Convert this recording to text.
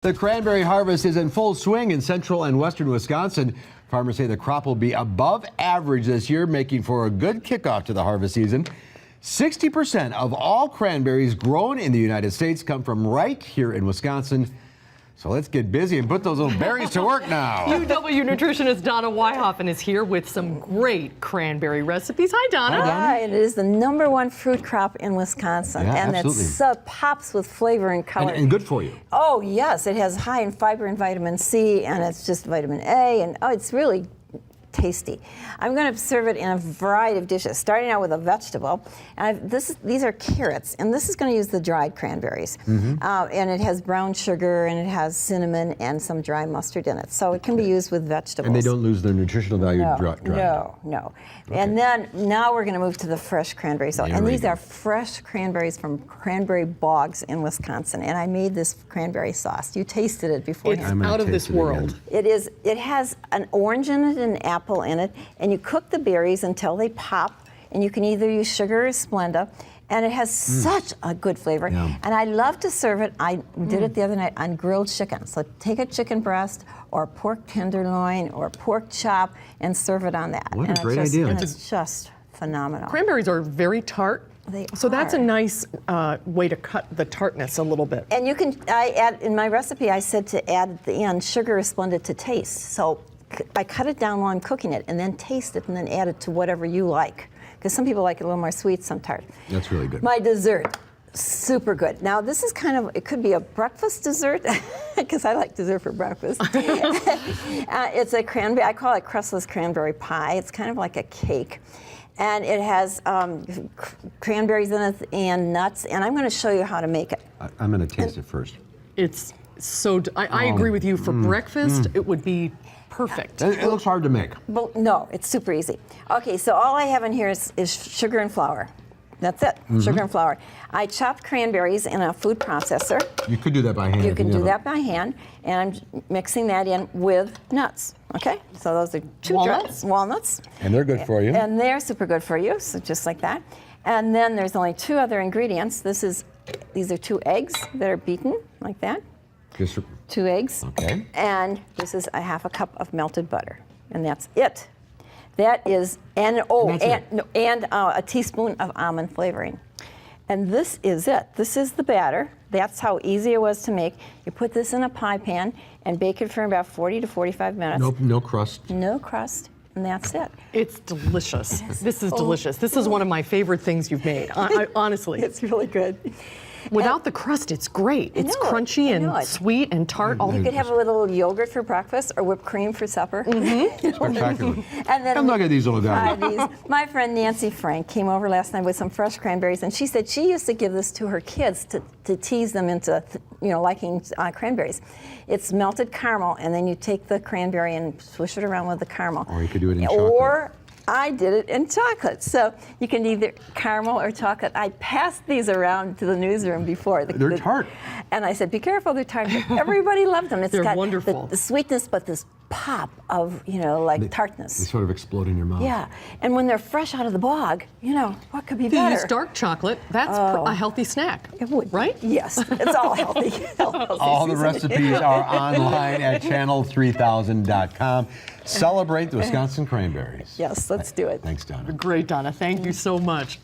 The cranberry harvest is in full swing in central and western Wisconsin. Farmers say the crop will be above average this year, making for a good kickoff to the harvest season. 60% of all cranberries grown in the United States come from right here in Wisconsin. So let's get busy and put those little berries to work now. UW nutritionist Donna Weihofen is here with some great cranberry recipes. Hi, Donna. Hi, Donna. Hi, it is the #1 fruit crop in Wisconsin. Yeah, and absolutely. it pops with flavor and color. And good for you. Oh, yes. It has high in fiber and vitamin C, and it's just vitamin A, and it's really tasty. I'm going to serve it in a variety of dishes, starting out with a vegetable. And these are carrots, and this is going to use the dried cranberries. And it has brown sugar, and it has cinnamon and some dry mustard in it. So it can be used with vegetables. And they don't lose their nutritional value dried. No. Okay. And then now we're going to move to the fresh cranberries. These are fresh cranberries from cranberry bogs in Wisconsin. And I made this cranberry sauce. You tasted it before. It's out of this world. It has an orange in it and an apple in it, and you cook the berries until they pop, and you can either use sugar or Splenda, and it has such a good flavor. Yeah. And I love to serve it. I did it the other night on grilled chicken. So take a chicken breast or pork tenderloin or pork chop and serve it on that. What a great idea. And it's just phenomenal. Cranberries are very tart. So that's a nice way to cut the tartness a little bit. And you can, in my recipe, I said to add at the end sugar is Splenda to taste. So I cut it down while I'm cooking it and then taste it and then add it to whatever you like. Because some people like it a little more sweet, some tart. That's really good. My dessert, super good. Now this is it could be a breakfast dessert, because I like dessert for breakfast. It's a cranberry, I call it crustless cranberry pie. It's kind of like a cake. And it has cranberries in it and nuts, and I'm going to show you how to make it. I'm going to taste it first. It's so, I agree with you. For breakfast, it would be perfect. It looks hard to make. Well, no, it's super easy. Okay, so all I have in here is sugar and flour. That's it, sugar and flour. I chopped cranberries in a food processor. You could do that by hand. You can do that by hand, and I'm mixing that in with nuts, okay? So those are two walnuts. And they're good for you. And they're super good for you, so just like that. And then there's only two other ingredients. These are 2 eggs that are beaten, like that. 2 eggs. Okay. And this is a half a cup of melted butter, and that's it. That is, and a teaspoon of almond flavoring. And this is it. This is the batter. That's how easy it was to make. You put this in a pie pan and bake it for about 40 to 45 minutes. No crust. No crust, and that's it. It's delicious. This is delicious. This is one of my favorite things you've made, honestly. It's really good. Without the crust, it's great. It's crunchy and sweet and tart. You could have a little yogurt for breakfast or whipped cream for supper. Spectacular. And then Come look at these little guys. My friend Nancy Frank came over last night with some fresh cranberries, and she said she used to give this to her kids to tease them into, liking cranberries. It's melted caramel, and then you take the cranberry and swish it around with the caramel. Or you could do it in chocolate. Or I did it in chocolate. So you can either caramel or chocolate. I passed these around to the newsroom before. They're tart. And I said, be careful, they're tart. Everybody loved them. They're wonderful. The sweetness, but this pop of, tartness. They sort of explode in your mouth. Yeah, and when they're fresh out of the bog, what could be If you better? use dark chocolate, that's a healthy snack. It would, right? Yes, it's all healthy. All the recipes are online at channel3000.com. Celebrate the Wisconsin cranberries. Yes, let's do it. Thanks, Donna. Great, Donna. Thank you so much.